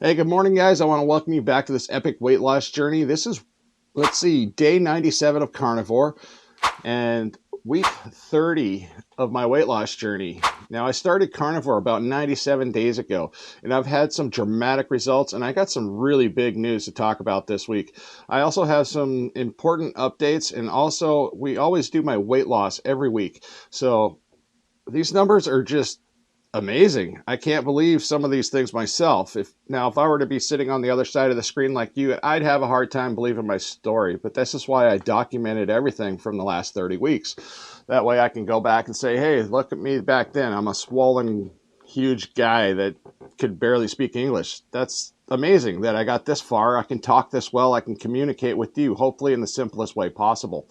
Hey, good morning, guys. I want to welcome you back to this epic weight loss journey. This is, let's see, day 97 of Carnivore and week 30 of my weight loss journey. Now, I started Carnivore about 97 days ago, and I've had some dramatic results, and I got some really big news to talk about this week. I also have some important updates, and also we always do my weight loss every week. So these numbers are just amazing. I can't believe some of these things myself. If I were to be sitting on the other side of the screen like you, I'd have a hard time believing my story. But this is why I documented everything from the last 30 weeks. That way I can go back and say, hey, look at me back then. I'm a swollen, huge guy that could barely speak English. That's amazing that I got this far. I can talk this well. I can communicate with you, hopefully in the simplest way possible.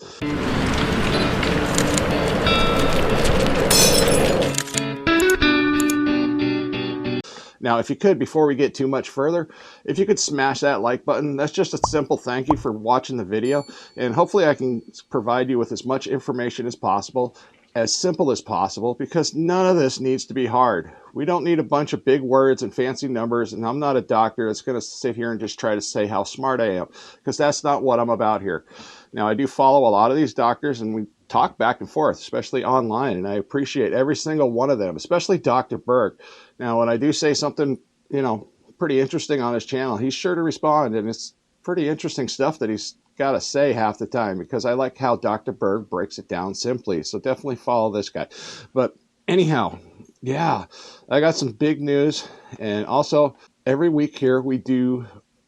Now, if you could, before we get too much further, if you could smash that like button, that's just a simple thank you for watching the video. And hopefully I can provide you with as much information as possible, as simple as possible, because none of this needs to be hard. We don't need a bunch of big words and fancy numbers, and I'm not a doctor that's going to sit here and just try to say how smart I am, because that's not what I'm about here. Now, I do follow a lot of these doctors, and we talk back and forth, especially online, and I appreciate every single one of them, especially Dr. Berg. Now, when I do say something, pretty interesting on his channel, he's sure to respond, and it's pretty interesting stuff that he's got to say half the time, because I like how Dr. Berg breaks it down simply. So definitely follow this guy. But anyhow, yeah, I got some big news. And also, every week here we do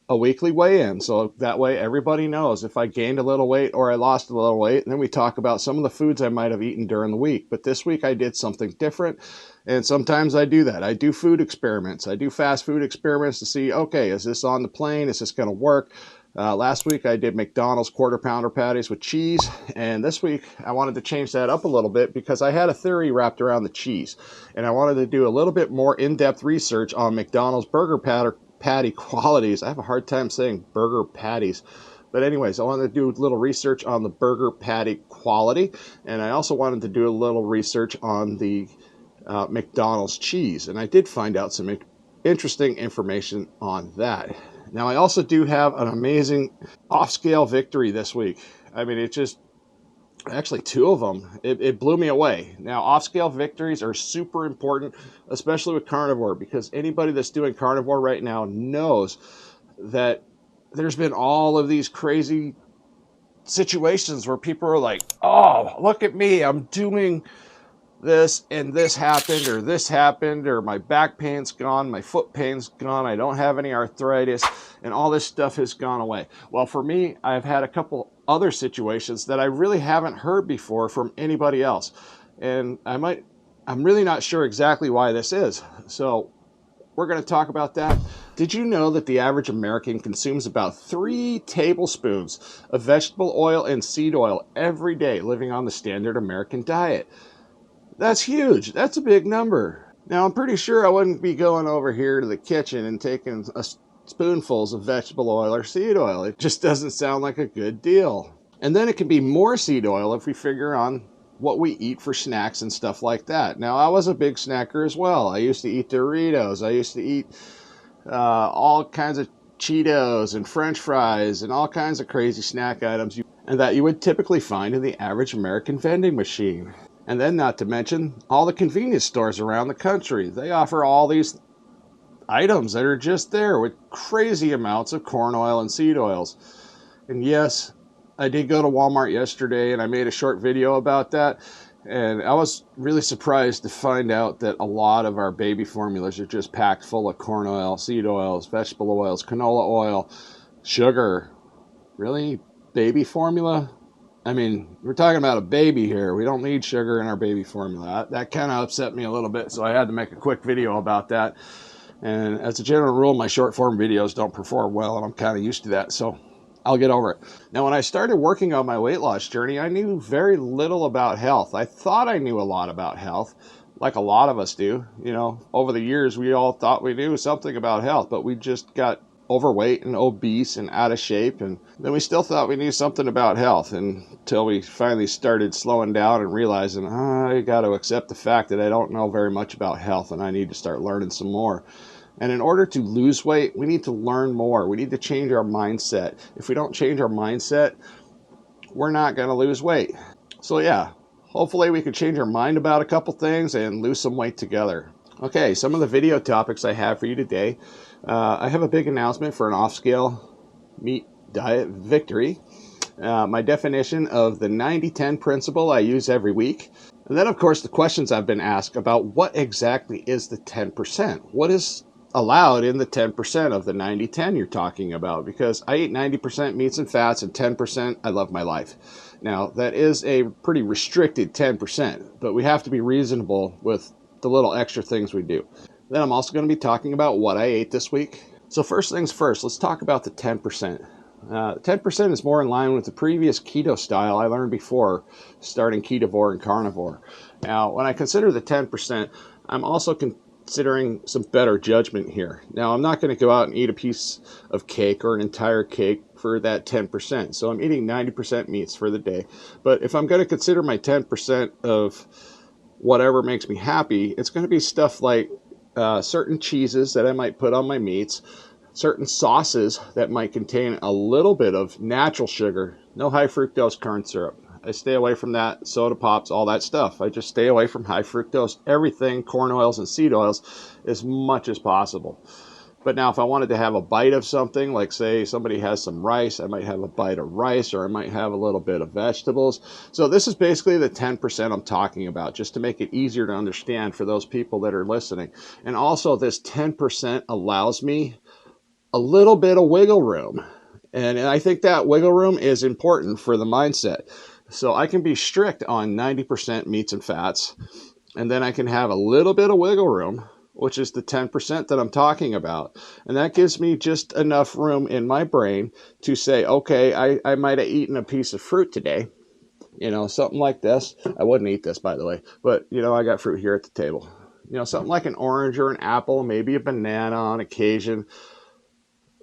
a weekly weigh-in, so that way everybody knows if I gained a little weight or I lost a little weight. And then we talk about some of the foods I might have eaten during the week. But this week I did something different, and sometimes I do that. I do food experiments. I do fast food experiments to see, okay, is this on the plane? Is this going to work? Last week I did McDonald's quarter pounder patties with cheese, and this week I wanted to change that up a little bit because I had a theory wrapped around the cheese, and I wanted to do a little bit more in-depth research on McDonald's burger patty qualities. I have a hard time saying burger patties. But anyways, I wanted to do a little research on the burger patty quality, and I also wanted to do a little research on the McDonald's cheese, and I did find out some interesting information on that. Now, I also do have an amazing off-scale victory this week. I mean, it just, actually two of them, it blew me away. Now, off-scale victories are super important, especially with carnivore, because anybody that's doing carnivore right now knows that there's been all of these crazy situations where people are like, oh, look at me, I'm doing this and this happened, or my back pain's gone, my foot pain's gone, I don't have any arthritis, and all this stuff has gone away. Well, for me, I've had a couple other situations that I really haven't heard before from anybody else, and I'm really not sure exactly why this is. So we're going to talk about that. Did you know that the average American consumes about 3 tablespoons of vegetable oil and seed oil every day, living on the standard American diet? That's huge. That's a big number. Now, I'm pretty sure I wouldn't be going over here to the kitchen and taking spoonfuls of vegetable oil or seed oil. It just doesn't sound like a good deal. And then it can be more seed oil if we figure on what we eat for snacks and stuff like that. Now, I was a big snacker as well. I used to eat Doritos. I used to eat all kinds of Cheetos and French fries and all kinds of crazy snack items and that you would typically find in the average American vending machine. And then, not to mention, all the convenience stores around the country. They offer all these items that are just there with crazy amounts of corn oil and seed oils. And yes, I did go to Walmart yesterday, and I made a short video about that. And I was really surprised to find out that a lot of our baby formulas are just packed full of corn oil, seed oils, vegetable oils, canola oil, sugar. Really? Baby formula? I mean, we're talking about a baby here. We don't need sugar in our baby formula. That kind of upset me a little bit, so I had to make a quick video about that. And as a general rule, my short form videos don't perform well, and I'm kind of used to that, so I'll get over it. Now, when I started working on my weight loss journey, I knew very little about health. I thought I knew a lot about health, like a lot of us do. Over the years, we all thought we knew something about health, but we just got overweight and obese and out of shape, and then we still thought we knew something about health until we finally started slowing down and realizing I got to accept the fact that I don't know very much about health and I need to start learning some more. And in order to lose weight, we need to learn more. We need to change our mindset. If we don't change our mindset, we're not going to lose weight. So yeah, hopefully we can change our mind about a couple things and lose some weight together. Okay, some of the video topics I have for you today. I have a big announcement for an off-scale meat diet victory. My definition of the 90-10 principle I use every week. And then, of course, the questions I've been asked about what exactly is the 10%? What is allowed in the 10% of the 90-10 you're talking about? Because I eat 90% meats and fats and 10% I love my life. Now, that is a pretty restricted 10%, but we have to be reasonable with the little extra things we do. Then I'm also going to be talking about what I ate this week. So first things first, let's talk about the 10%. 10% is more in line with the previous keto style I learned before starting KetoVore and Carnivore. Now, when I consider the 10%, I'm also considering some better judgment here. Now, I'm not going to go out and eat a piece of cake or an entire cake for that 10%. So I'm eating 90% meats for the day. But if I'm going to consider my 10% of whatever makes me happy, it's going to be stuff like certain cheeses that I might put on my meats, certain sauces that might contain a little bit of natural sugar, no high fructose corn syrup. I stay away from that, soda pops, all that stuff. I just stay away from high fructose, everything, corn oils and seed oils, as much as possible. But now if I wanted to have a bite of something, like say somebody has some rice, I might have a bite of rice, or I might have a little bit of vegetables. So this is basically the 10% I'm talking about, just to make it easier to understand for those people that are listening. And also this 10% allows me a little bit of wiggle room. And I think that wiggle room is important for the mindset. So I can be strict on 90% meats and fats, and then I can have a little bit of wiggle room, which is the 10% that I'm talking about. And that gives me just enough room in my brain to say, okay, I might have eaten a piece of fruit today, something like this. I wouldn't eat this, by the way, but I got fruit here at the table. Something like an orange or an apple, maybe a banana on occasion.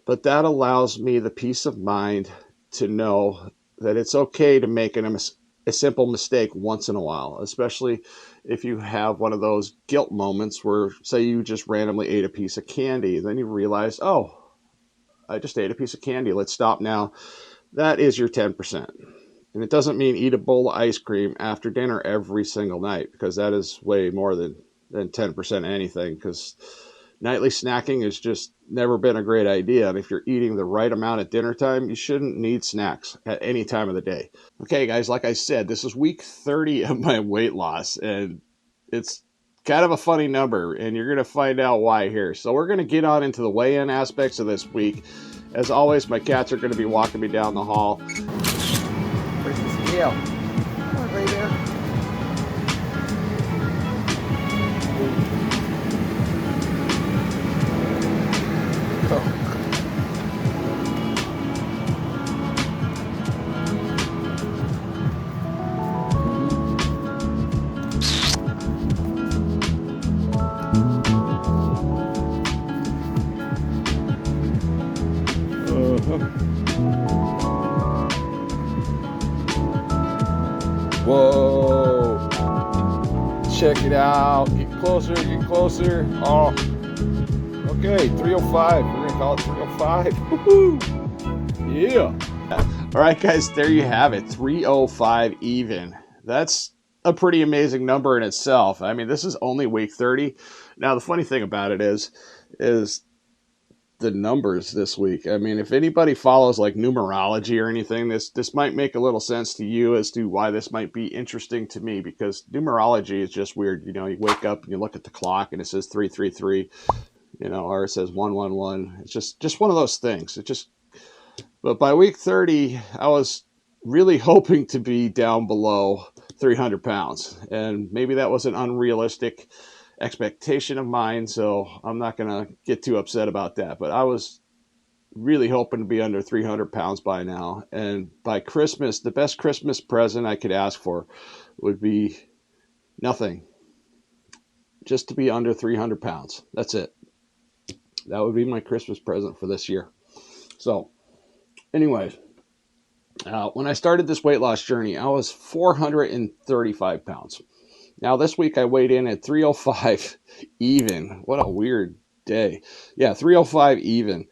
But that allows me the peace of mind to know that it's okay to make a simple mistake once in a while, especially if you have one of those guilt moments where, say, you just randomly ate a piece of candy. Then you realize, oh, I just ate a piece of candy. Let's stop now. That is your 10%. And it doesn't mean eat a bowl of ice cream after dinner every single night, because that is way more than 10% anything, because nightly snacking has just never been a great idea. And if you're eating the right amount at dinner time, you shouldn't need snacks at any time of the day. Okay, guys, like I said, this is week 30 of my weight loss, and it's kind of a funny number, and you're going to find out why here. So we're going to get on into the weigh-in aspects of this week. As always, my cats are going to be walking me down the hall. Where's the scale? Oh, right there. Whoa. Check it out. Get closer, get closer. Oh. Okay, 305. We're going to call it 305. Woohoo! Yeah. All right, guys, there you have it. 305 even. That's a pretty amazing number in itself. I mean, this is only week 30. Now, the funny thing about it is the numbers this week. I mean, if anybody follows like numerology or anything, this might make a little sense to you as to why this might be interesting to me, because numerology is just weird. You wake up and you look at the clock and it says 333, or it says 111. It's just one of those things. But by week 30, I was really hoping to be down below 300 pounds, and maybe that was an unrealistic expectation of mine, so I'm not going to get too upset about that. But I was really hoping to be under 300 pounds by now. And by Christmas, the best Christmas present I could ask for would be nothing. Just to be under 300 pounds. That's it. That would be my Christmas present for this year. So, anyways, when I started this weight loss journey, I was 435 pounds. Now, this week I weighed in at 305 even. What a weird day. Yeah, 305 even.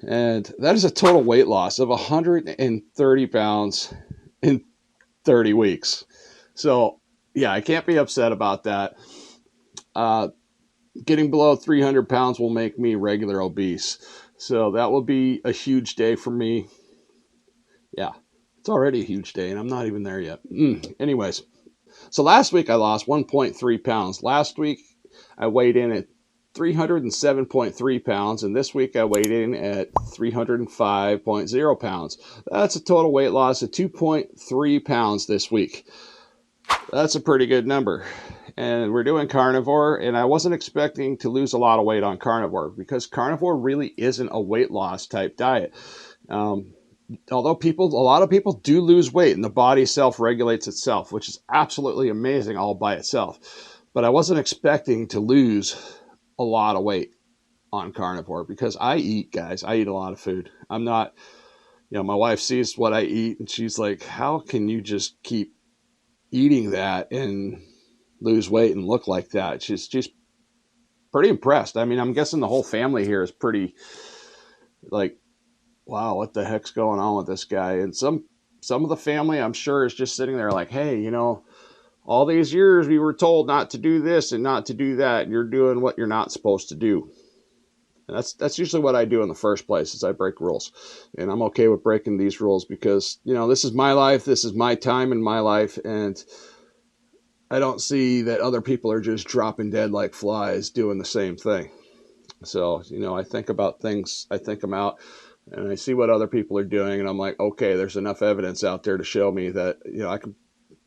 And that is a total weight loss of 130 pounds in 30 weeks. So, yeah, I can't be upset about that. Getting below 300 pounds will make me regular obese. So that will be a huge day for me. Yeah, it's already a huge day, and I'm not even there yet. Anyways, so last week I lost 1.3 pounds. Last week I weighed in at 307.3 pounds, and this week I weighed in at 305.0 pounds. That's a total weight loss of 2.3 pounds this week. That's a pretty good number. And we're doing carnivore, and I wasn't expecting to lose a lot of weight on carnivore because carnivore really isn't a weight loss type diet. Although a lot of people do lose weight and the body self-regulates itself, which is absolutely amazing all by itself. But I wasn't expecting to lose a lot of weight on carnivore because I eat, guys. I eat a lot of food. I'm not, my wife sees what I eat and she's like, how can you just keep eating that and lose weight and look like that? She's pretty impressed. I mean, I'm guessing the whole family here is pretty like, wow, what the heck's going on with this guy? And some of the family, I'm sure, is just sitting there like, hey, all these years we were told not to do this and not to do that, and you're doing what you're not supposed to do. And that's usually what I do in the first place, is I break rules. And I'm okay with breaking these rules because, this is my life, this is my time in my life, and I don't see that other people are just dropping dead like flies doing the same thing. So, I think about things, I think them out, and I see what other people are doing, and I'm like, okay, there's enough evidence out there to show me that, I can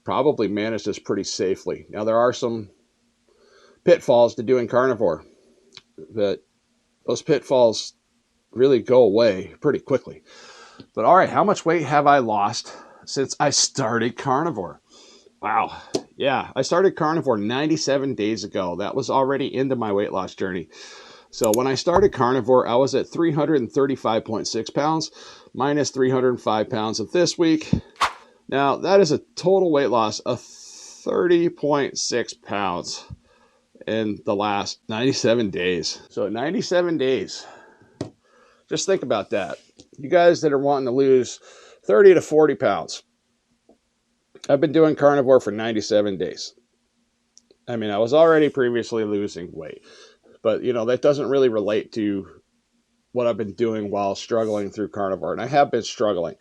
probably manage this pretty safely. Now, there are some pitfalls to doing carnivore, but those pitfalls really go away pretty quickly. But all right, how much weight have I lost since I started carnivore? Wow. Yeah, I started carnivore 97 days ago. That was already into my weight loss journey. So when I started carnivore, I was at 335.6 pounds, minus 305 pounds of this week. Now, that is a total weight loss of 30.6 pounds in the last 97 days. So 97 days. Just think about that. You guys that are wanting to lose 30 to 40 pounds. I've been doing carnivore for 97 days. I mean, I was already previously losing weight, but that doesn't really relate to what I've been doing while struggling through carnivore. And I have been struggling.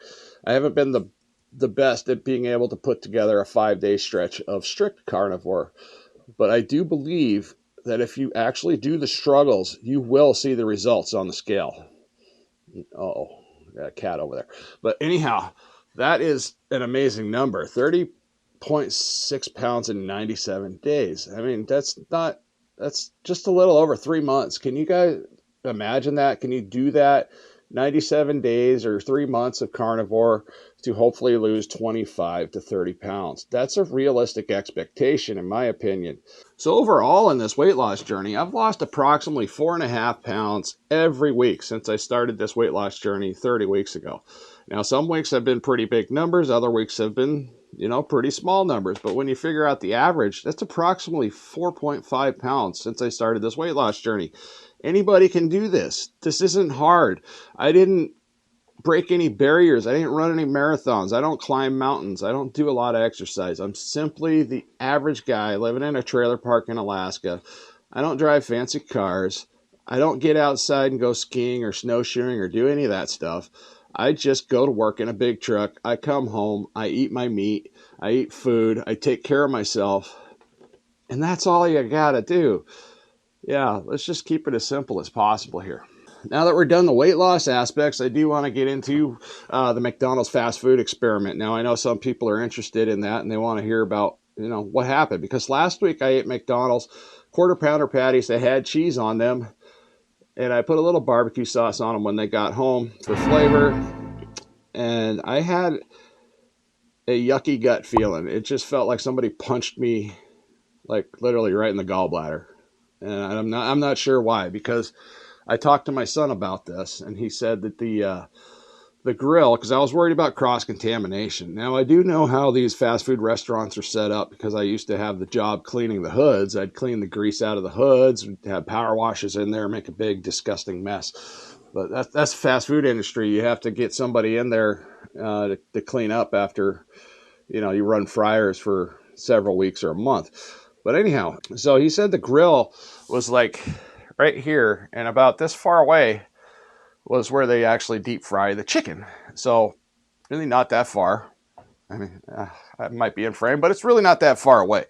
I haven't been the best at being able to put together a 5-day stretch of strict carnivore. But I do believe that if you actually do the struggles, you will see the results on the scale. Oh, got a cat over there. But anyhow, that is an amazing number. 30.6 pounds in 97 days. I mean, that's just a little over 3 months. Can you guys imagine that? Can you do that? 97 days or 3 months of carnivore to hopefully lose 25 to 30 pounds. That's a realistic expectation, in my opinion. So overall in this weight loss journey, I've lost approximately 4.5 pounds every week since I started this weight loss journey 30 weeks ago. Now, some weeks have been pretty big numbers. Other weeks have been, pretty small numbers. But when you figure out the average, that's approximately 4.5 pounds since I started this weight loss journey. Anybody can do this. This isn't hard. I didn't break any barriers. I didn't run any marathons. I don't climb mountains. I don't do a lot of exercise. I'm simply the average guy living in a trailer park in Alaska. I don't drive fancy cars. I don't get outside and go skiing or snowshoeing or do any of that stuff. I just go to work in a big truck. I come home. I eat my meat. I eat food. I take care of myself. And that's all you gotta do. Yeah, let's just keep it as simple as possible here. Now that we're done the weight loss aspects, I do want to get into the McDonald's fast food experiment. Now, I know some people are interested in that and they want to hear about, what happened. Because last week I ate McDonald's quarter pounder patties that had cheese on them. And I put a little barbecue sauce on them when they got home for flavor. And I had a yucky gut feeling. It just felt like somebody punched me, like literally right in the gallbladder. And I'm not sure why, because I talked to my son about this, and he said that the the grill because I was worried about cross-contamination. Now, I do know how these fast food restaurants are set up because I used to have the job cleaning the hoods. I'd clean the grease out of the hoods, we'd have power washers in there, make a big, disgusting mess. But that's the fast food industry. You have to get somebody in there to clean up after, you run fryers for several weeks or a month. But anyhow, so he said the grill was like right here and about this far away was where they actually deep fry the chicken. So really not that far. I mean, I might be in frame, but it's really not that far away.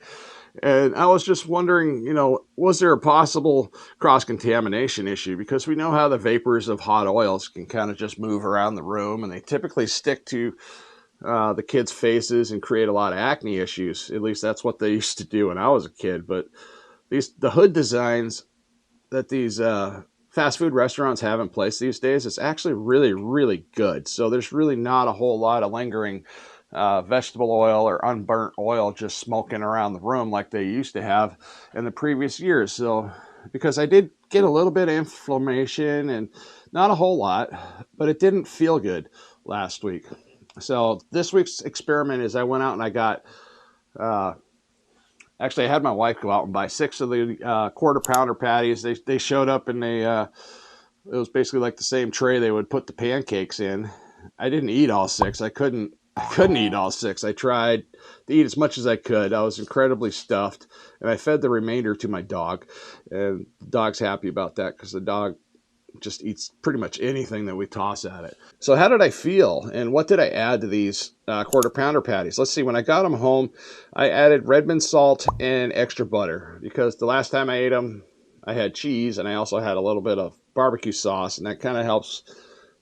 And I was just wondering, was there a possible cross-contamination issue? Because we know how the vapors of hot oils can kind of just move around the room, and they typically stick to the kids' faces and create a lot of acne issues. At least that's what they used to do when I was a kid. But the hood designs that these fast food restaurants have in place these days, it's actually really, really good. So there's really not a whole lot of lingering vegetable oil or unburnt oil just smoking around the room like they used to have in the previous years. So because I did get a little bit of inflammation and not a whole lot, but it didn't feel good last week. So this week's experiment is I went out and I got actually, I had my wife go out and buy 6 of the quarter pounder patties. They showed up and it was basically like the same tray they would put the pancakes in. I didn't eat all 6. I couldn't eat all 6. I tried to eat as much as I could. I was incredibly stuffed, and I fed the remainder to my dog. And the dog's happy about that because the dog just eats pretty much anything that we toss at it. So how did I feel, and what did I add to these quarter pounder patties? Let's see. When I got them home, I added Redmond salt and extra butter because the last time I ate them, I had cheese, and I also had a little bit of barbecue sauce, and that kind of helps,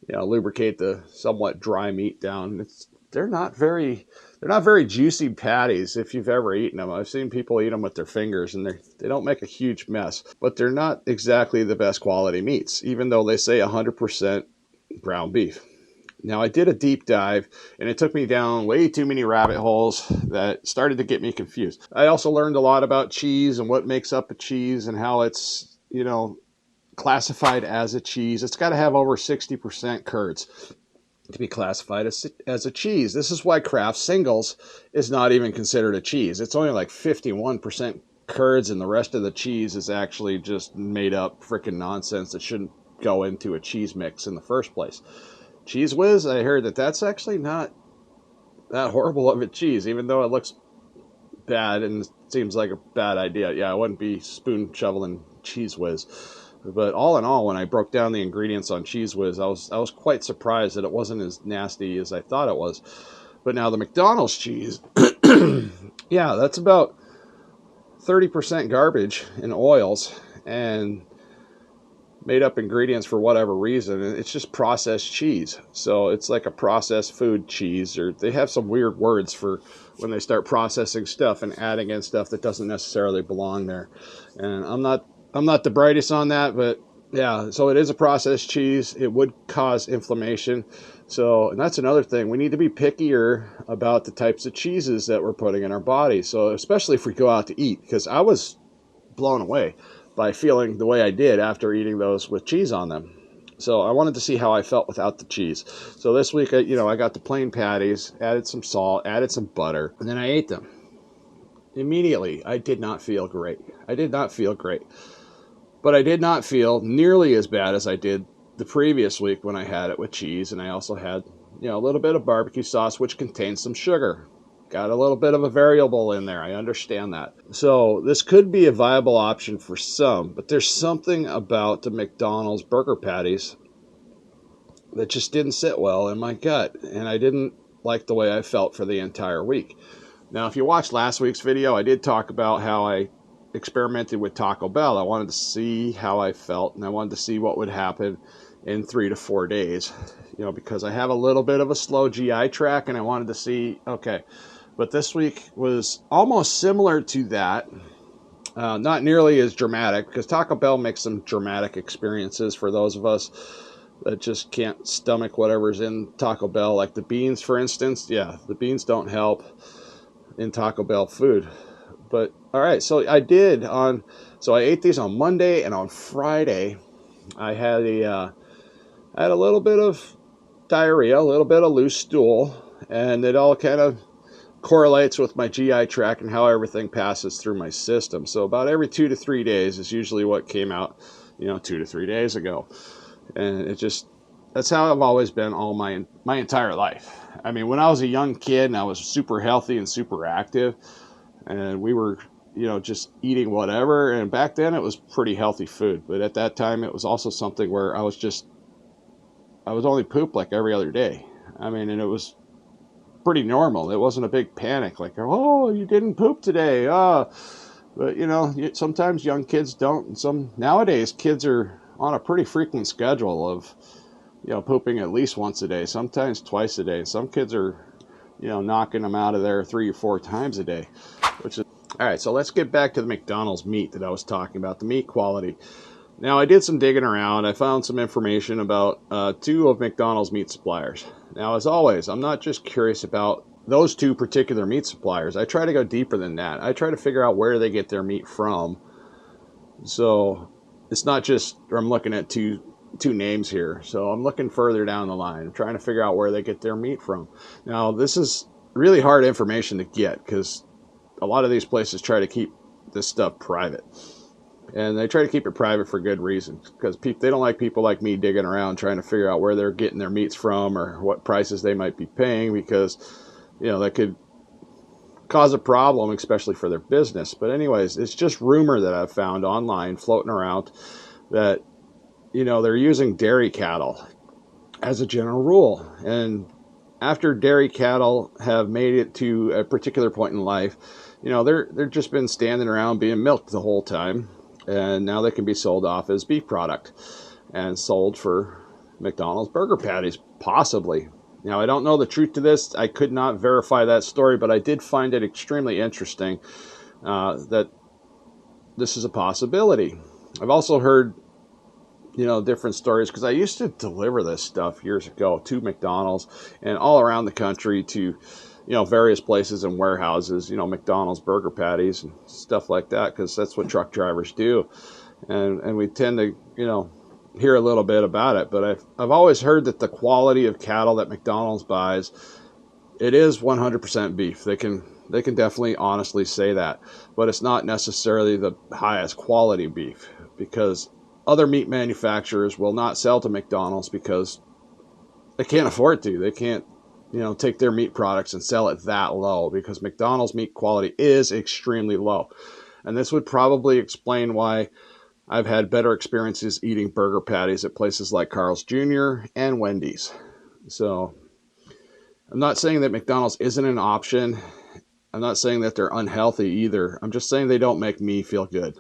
lubricate the somewhat dry meat down. They're not very juicy patties if you've ever eaten them. I've seen people eat them with their fingers, and they don't make a huge mess, but they're not exactly the best quality meats, even though they say 100% ground beef. Now, I did a deep dive, and it took me down way too many rabbit holes that started to get me confused. I also learned a lot about cheese and what makes up a cheese and how it's, classified as a cheese. It's got to have over 60% curds to be classified as a cheese. This is why Kraft Singles is not even considered a cheese. It's only like 51% curds, and the rest of the cheese is actually just made up freaking nonsense that shouldn't go into a cheese mix in the first place. Cheese Whiz, I heard that's actually not that horrible of a cheese, even though it looks bad and seems like a bad idea. Yeah, I wouldn't be spoon shoveling Cheese Whiz. But all in all, when I broke down the ingredients on Cheese Whiz, I was quite surprised that it wasn't as nasty as I thought it was. But now the McDonald's cheese, yeah, that's about 30% garbage in oils and made up ingredients for whatever reason. It's just processed cheese. So it's like a processed food cheese, or they have some weird words for when they start processing stuff and adding in stuff that doesn't necessarily belong there. And I'm not the brightest on that, but yeah, so it is a processed cheese. It would cause inflammation. So, and that's another thing. We need to be pickier about the types of cheeses that we're putting in our body. So, especially if we go out to eat, because I was blown away by feeling the way I did after eating those with cheese on them. So I wanted to see how I felt without the cheese. So this week, I got the plain patties, added some salt, added some butter, and then I ate them. Immediately, I did not feel great. But I did not feel nearly as bad as I did the previous week when I had it with cheese, and I also had, a little bit of barbecue sauce, which contains some sugar. Got a little bit of a variable in there. I understand that. So this could be a viable option for some, but there's something about the McDonald's burger patties that just didn't sit well in my gut, and I didn't like the way I felt for the entire week. Now, if you watched last week's video, I did talk about how I experimented with Taco Bell. I wanted to see how I felt, and I wanted to see what would happen in 3 to 4 days, because I have a little bit of a slow GI tract, and I wanted to see, okay. But this week was almost similar to that. Not nearly as dramatic, because Taco Bell makes some dramatic experiences for those of us that just can't stomach whatever's in Taco Bell, like the beans, for instance. Yeah, the beans don't help in Taco Bell food. But all right, so I ate these on Monday, and on Friday I had a little bit of diarrhea, a little bit of loose stool, and it all kind of correlates with my GI tract and how everything passes through my system. So about every 2 to 3 days is usually what came out, 2 to 3 days ago. And that's how I've always been all my entire life. I mean, when I was a young kid and I was super healthy and super active, and we were, just eating whatever. And back then it was pretty healthy food. But at that time, it was also something where I was only pooped like every other day. I mean, and it was pretty normal. It wasn't a big panic like, oh, you didn't poop today. But sometimes young kids don't. And nowadays kids are on a pretty frequent schedule of, pooping at least once a day, sometimes twice a day. Some kids are, knocking them out of there 3 or 4 times a day, which is all right. So let's get back to the McDonald's meat that I was talking about, the meat quality. Now, I did some digging around. I found some information about 2 of McDonald's meat suppliers. Now, as always, I'm not just curious about those 2 particular meat suppliers. I try to go deeper than that. I try to figure out where they get their meat from. So it's not just, I'm looking at two names here. So I'm looking further down the line. I'm trying to figure out where they get their meat from. Now, this is really hard information to get because a lot of these places try to keep this stuff private. And they try to keep it private for good reason, because they don't like people like me digging around trying to figure out where they're getting their meats from or what prices they might be paying, because, that could cause a problem, especially for their business. But anyways, it's just rumor that I've found online floating around that, they're using dairy cattle as a general rule. And after dairy cattle have made it to a particular point in life, they're just been standing around being milked the whole time. And now they can be sold off as beef product and sold for McDonald's burger patties, possibly. Now, I don't know the truth to this. I could not verify that story, but I did find it extremely interesting that this is a possibility. I've also heard, different stories, because I used to deliver this stuff years ago to McDonald's and all around the country to various places and warehouses, McDonald's burger patties and stuff like that, because that's what truck drivers do. And we tend to, hear a little bit about it. But I've always heard that the quality of cattle that McDonald's buys, it is 100% beef. They can definitely honestly say that. But it's not necessarily the highest quality beef, because other meat manufacturers will not sell to McDonald's because they can't afford to. They can't take their meat products and sell it that low, because McDonald's meat quality is extremely low. And this would probably explain why I've had better experiences eating burger patties at places like Carl's Jr. and Wendy's. So I'm not saying that McDonald's isn't an option. I'm not saying that they're unhealthy either. I'm just saying they don't make me feel good.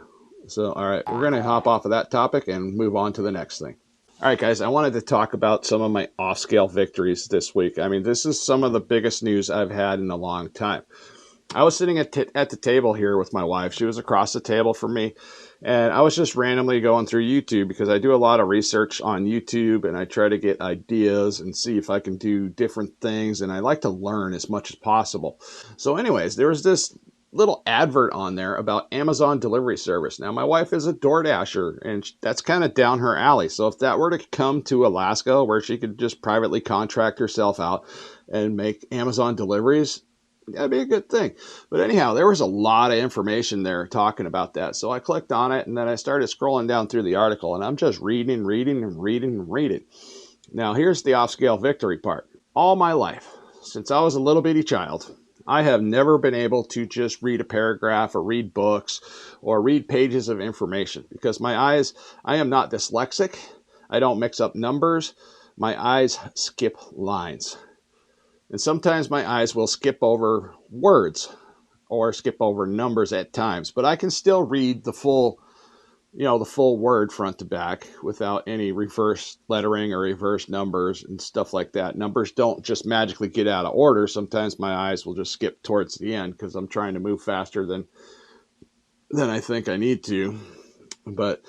So, all right, we're going to hop off of that topic and move on to the next thing. All right, guys, I wanted to talk about some of my off-scale victories this week. I mean, this is some of the biggest news I've had in a long time. I was sitting at the table here with my wife. She was across the table from me, and I was just randomly going through YouTube, because I do a lot of research on YouTube, and I try to get ideas and see if I can do different things, and I like to learn as much as possible. So anyways, there was this little advert on there about Amazon delivery service. Now, my wife is a DoorDasher, and that's kind of down her alley. So if that were to come to Alaska, where she could just privately contract herself out and make Amazon deliveries, that'd be a good thing. But anyhow, there was a lot of information there talking about that. So I clicked on it, and then I started scrolling down through the article, and I'm just reading. Now, here's the off-scale victory part. All my life, since I was a little bitty child, I have never been able to just read a paragraph or read books or read pages of information, because my eyes, I am not dyslexic. I don't mix up numbers. My eyes skip lines. And sometimes my eyes will skip over words or skip over numbers at times, but I can still read the full word front to back without any reverse lettering or reverse numbers and stuff like that. Numbers don't just magically get out of order. Sometimes my eyes will just skip towards the end because I'm trying to move faster than I think I need to. But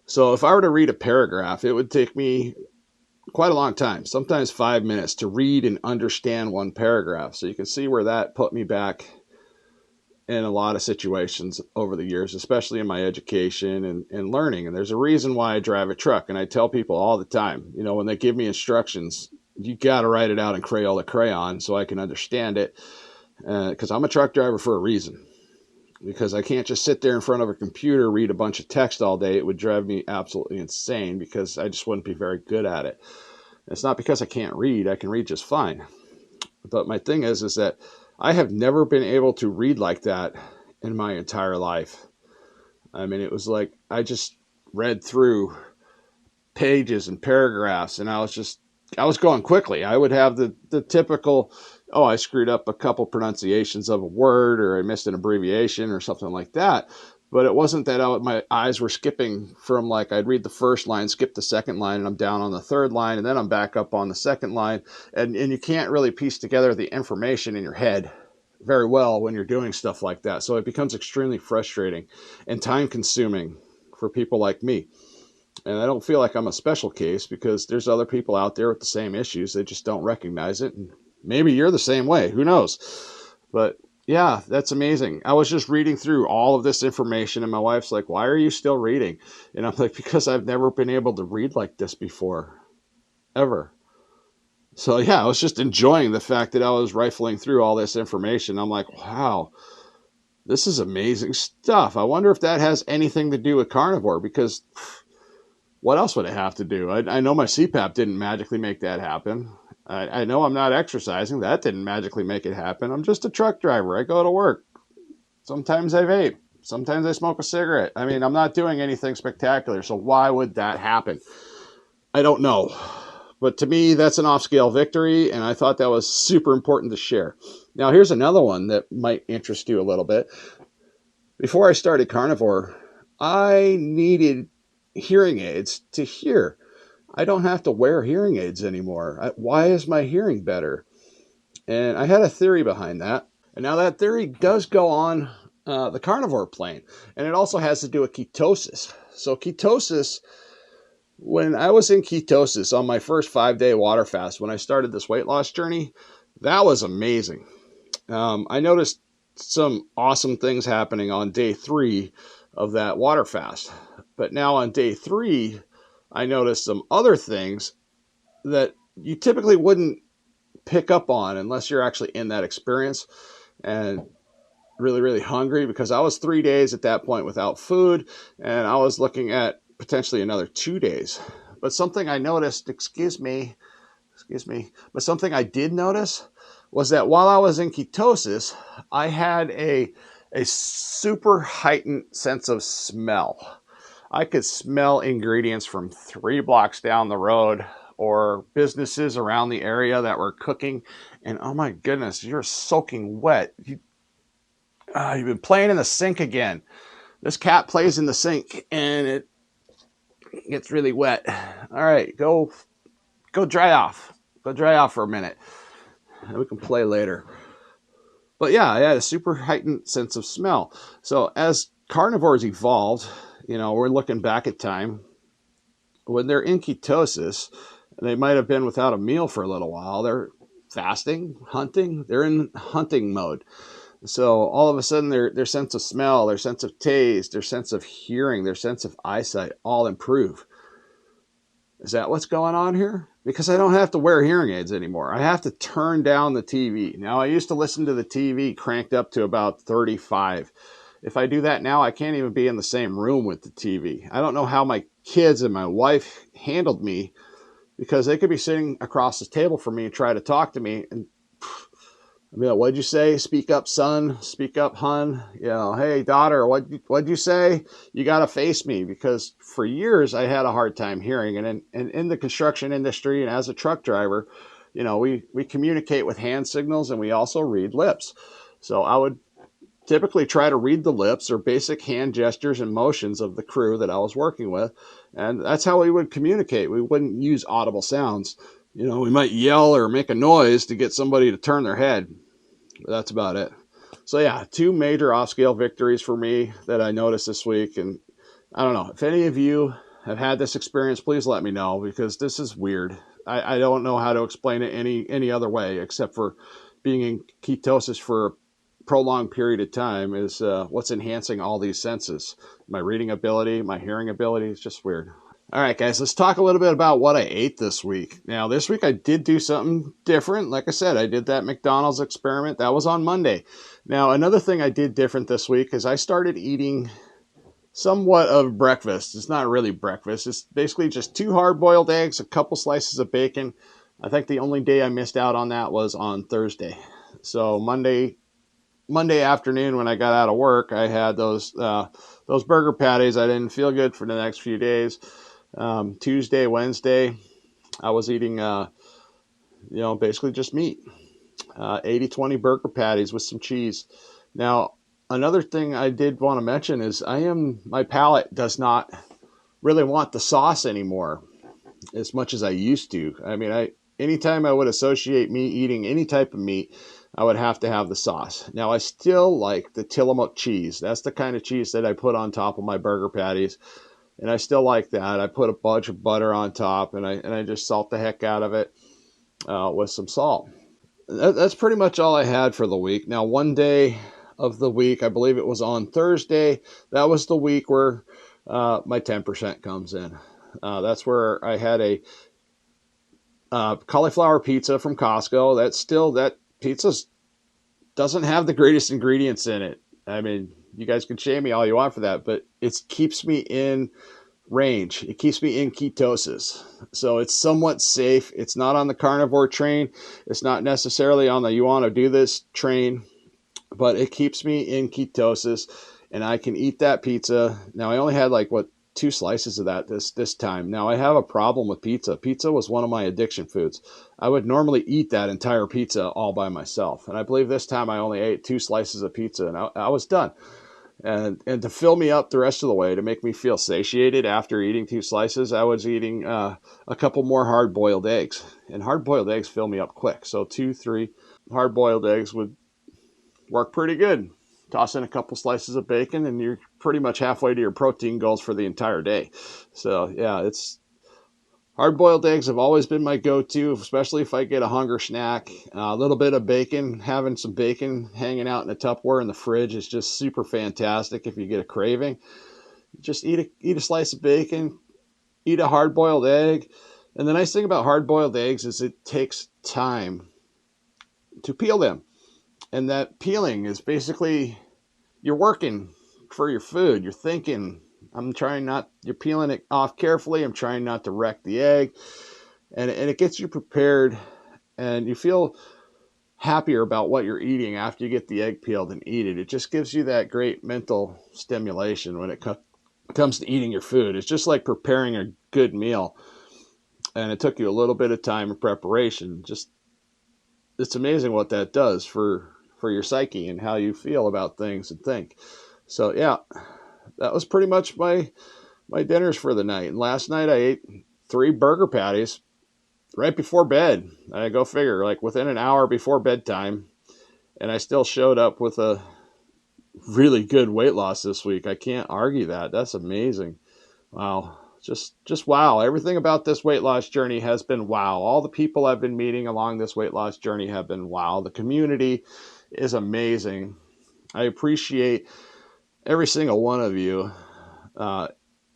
so if I were to read a paragraph, it would take me quite a long time, sometimes 5 minutes, to read and understand one paragraph. So you can see where that put me back in a lot of situations over the years, especially in my education and learning. And there's a reason why I drive a truck. And I tell people all the time, when they give me instructions, you got to write it out in Crayola crayon so I can understand it. Because I'm a truck driver for a reason. Because I can't just sit there in front of a computer, read a bunch of text all day. It would drive me absolutely insane because I just wouldn't be very good at it. It's not because I can't read. I can read just fine. But my thing is that I have never been able to read like that in my entire life. I mean, it was like I just read through pages and paragraphs, and I was going quickly. I would have the typical, oh, I screwed up a couple pronunciations of a word, or I missed an abbreviation or something like that. But it wasn't that my eyes were skipping from, like, I'd read the first line, skip the second line, and I'm down on the third line, and then I'm back up on the second line. And you can't really piece together the information in your head very well when you're doing stuff like that. So it becomes extremely frustrating and time consuming for people like me. And I don't feel like I'm a special case because there's other people out there with the same issues. They just don't recognize it. And maybe you're the same way. Who knows? But yeah, that's amazing. I was just reading through all of this information, and my wife's like, why are you still reading? And I'm like, because I've never been able to read like this before, ever. So yeah, I was just enjoying the fact that I was rifling through all this information. I'm like, wow, this is amazing stuff. I wonder if that has anything to do with carnivore, because what else would it have to do? I know my CPAP didn't magically make that happen. I know I'm not exercising. That didn't magically make it happen. I'm just a truck driver. I go to work. Sometimes I vape. Sometimes I smoke a cigarette. I mean, I'm not doing anything spectacular. So why would that happen? I don't know. But to me, that's an off-scale victory, and I thought that was super important to share. Now, here's another one that might interest you a little bit. Before I started carnivore, I needed hearing aids to hear. I don't have to wear hearing aids anymore. Why is my hearing better? And I had a theory behind that. And now that theory does go on the carnivore plane. And it also has to do with ketosis. So ketosis, when I was in ketosis on my first 5-day water fast, when I started this weight loss journey, that was amazing. I noticed some awesome things happening on day 3 of that water fast. But now on day 3, I noticed some other things that you typically wouldn't pick up on unless you're actually in that experience and really, really hungry, because I was 3 days at that point without food, and I was looking at potentially another 2 days. But something I noticed, but something I did notice was that while I was in ketosis, I had a super heightened sense of smell. I could smell ingredients from 3 blocks down the road, or businesses around the area that were cooking. And oh my goodness, you're soaking wet. You've been playing in the sink again. This cat plays in the sink and it gets really wet. All right, go dry off. Go dry off for a minute. And we can play later. But yeah, I had a super heightened sense of smell. So as carnivores evolved, we're looking back at time. When they're in ketosis, they might have been without a meal for a little while. They're fasting, hunting. They're in hunting mode. So all of a sudden, their sense of smell, their sense of taste, their sense of hearing, their sense of eyesight all improve. Is that what's going on here? Because I don't have to wear hearing aids anymore. I have to turn down the TV. Now, I used to listen to the TV cranked up to about 35. If I do that now, I can't even be in the same room with the TV. I don't know how my kids and my wife handled me, because they could be sitting across the table from me and try to talk to me. And I mean, what'd you say? Speak up, son. Speak up, hun. Hey, daughter, what'd you say? You got to face me, because for years I had a hard time hearing. And in the construction industry and as a truck driver, we communicate with hand signals, and we also read lips. So I would typically try to read the lips or basic hand gestures and motions of the crew that I was working with. And that's how we would communicate. We wouldn't use audible sounds. We might yell or make a noise to get somebody to turn their head. But that's about it. So yeah, 2 major off-scale victories for me that I noticed this week. And I don't know, if any of you have had this experience, please let me know, because this is weird. I don't know how to explain it any other way, except for being in ketosis for a prolonged period of time is what's enhancing all these senses. My reading ability, my hearing ability, is just weird. All right, guys, let's talk a little bit about what I ate this week. Now, this week I did do something different. Like I said, I did that McDonald's experiment. That was on Monday. Now, another thing I did different this week is I started eating somewhat of breakfast. It's not really breakfast. It's basically just 2 hard-boiled eggs, a couple slices of bacon. I think the only day I missed out on that was on Thursday. So Monday afternoon when I got out of work, I had those burger patties. I didn't feel good for the next few days. Tuesday, Wednesday, I was eating, basically just meat. 80-20 burger patties with some cheese. Now, another thing I did want to mention is my palate does not really want the sauce anymore as much as I used to. I mean, anytime I would associate me eating any type of meat, I would have to have the sauce. Now, I still like the Tillamook cheese. That's the kind of cheese that I put on top of my burger patties. And I still like that. I put a bunch of butter on top, and I just salt the heck out of it with some salt. That's pretty much all I had for the week. Now, one day of the week, I believe it was on Thursday, that was the week where my 10% comes in. That's where I had a cauliflower pizza from Costco. That pizza doesn't have the greatest ingredients in it. I mean, you guys can shame me all you want for that, but it keeps me in range. It keeps me in ketosis. So it's somewhat safe. It's not on the carnivore train. It's not necessarily on the you want to do this train, but it keeps me in ketosis, and I can eat that pizza. Now, I only had 2 slices of that this time. Now, I have a problem with pizza. Pizza was one of my addiction foods. I would normally eat that entire pizza all by myself, and I believe this time I only ate 2 slices of pizza, and I was done. And to fill me up the rest of the way, to make me feel satiated after eating 2 slices, I was eating a couple more hard-boiled eggs. And hard-boiled eggs fill me up quick. So 2, 3 hard-boiled eggs would work pretty good. Toss in a couple slices of bacon, and you're pretty much halfway to your protein goals for the entire day. So, yeah, hard-boiled eggs have always been my go-to, especially if I get a hunger snack. A little bit of bacon, having some bacon hanging out in a Tupperware in the fridge is just super fantastic if you get a craving. Just eat a slice of bacon, eat a hard-boiled egg. And the nice thing about hard-boiled eggs is it takes time to peel them. And that peeling is basically, you're working for your food. You're thinking, you're peeling it off carefully. I'm trying not to wreck the egg. And it gets you prepared, and you feel happier about what you're eating after you get the egg peeled and eat it. It just gives you that great mental stimulation when it comes to eating your food. It's just like preparing a good meal. And it took you a little bit of time and preparation. It's amazing what that does for your psyche and how you feel about things and think. So, yeah, that was pretty much my dinners for the night. And last night I ate 3 burger patties right before bed. I go figure, within an hour before bedtime. And I still showed up with a really good weight loss this week. I can't argue that. That's amazing. Wow. Just wow. Everything about this weight loss journey has been wow. All the people I've been meeting along this weight loss journey have been wow. The community is amazing. I appreciate every single one of you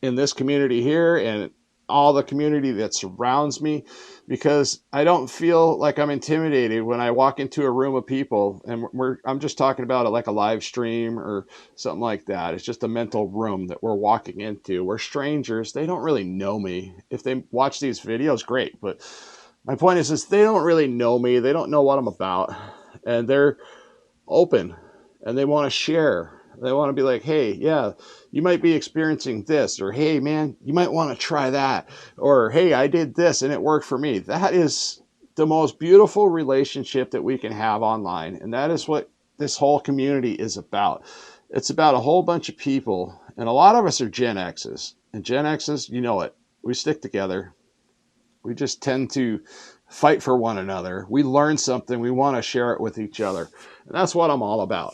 in this community here and all the community that surrounds me, because I don't feel like I'm intimidated when I walk into a room of people, and I'm just talking about it like a live stream or something like that. It's just a mental room that we're walking into. We're strangers. They don't really know me. If they watch these videos, great. But my point is they don't really know me. They don't know what I'm about. And they're open, and they want to share. They want to be like, hey, yeah, you might be experiencing this, or hey, man, you might want to try that, or hey, I did this and it worked for me. That is the most beautiful relationship that we can have online. And that is what this whole community is about. It's about a whole bunch of people, and a lot of us are Gen X's. And Gen X's, you know it, we stick together. We just tend to fight for one another. We learn something, we want to share it with each other. And that's what I'm all about.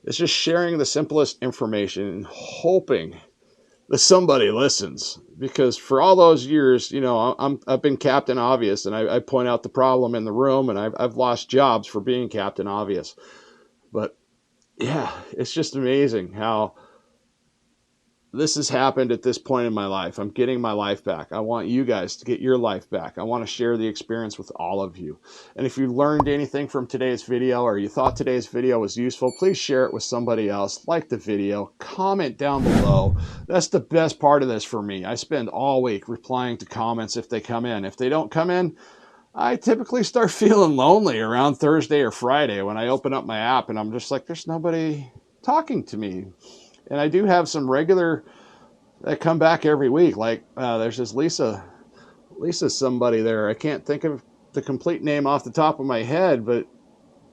It's just sharing the simplest information and hoping that somebody listens. Because for all those years, I've been Captain Obvious, and I point out the problem in the room, and I've lost jobs for being Captain Obvious. But yeah, it's just amazing how this has happened at this point in my life. I'm getting my life back. I want you guys to get your life back. I want to share the experience with all of you. And if you learned anything from today's video, or you thought today's video was useful, please share it with somebody else. Like the video, comment down below. That's the best part of this for me. I spend all week replying to comments if they come in. If they don't come in, I typically start feeling lonely around Thursday or Friday when I open up my app and I'm just like, there's nobody talking to me. And I do have some regular that come back every week. Like there's this Lisa somebody there. I can't think of the complete name off the top of my head, but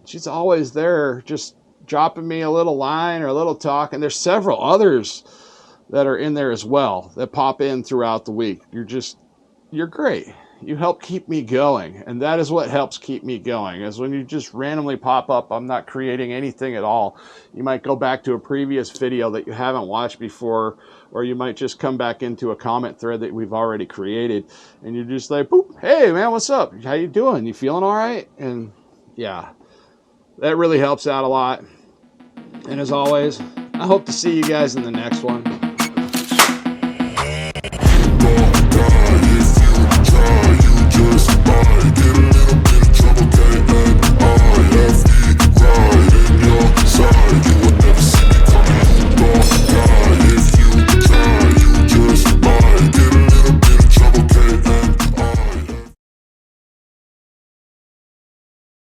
she's always there just dropping me a little line or a little talk. And there's several others that are in there as well that pop in throughout the week. You're great. You help keep me going, and that is what helps keep me going, is when you just randomly pop up. I'm not creating anything at all. You might go back to a previous video that you haven't watched before, or you might just come back into a comment thread that we've already created, and you're just like, boop, hey man, what's up? How you doing? You feeling all right? And yeah, that really helps out a lot. And as always, I hope to see you guys in the next one.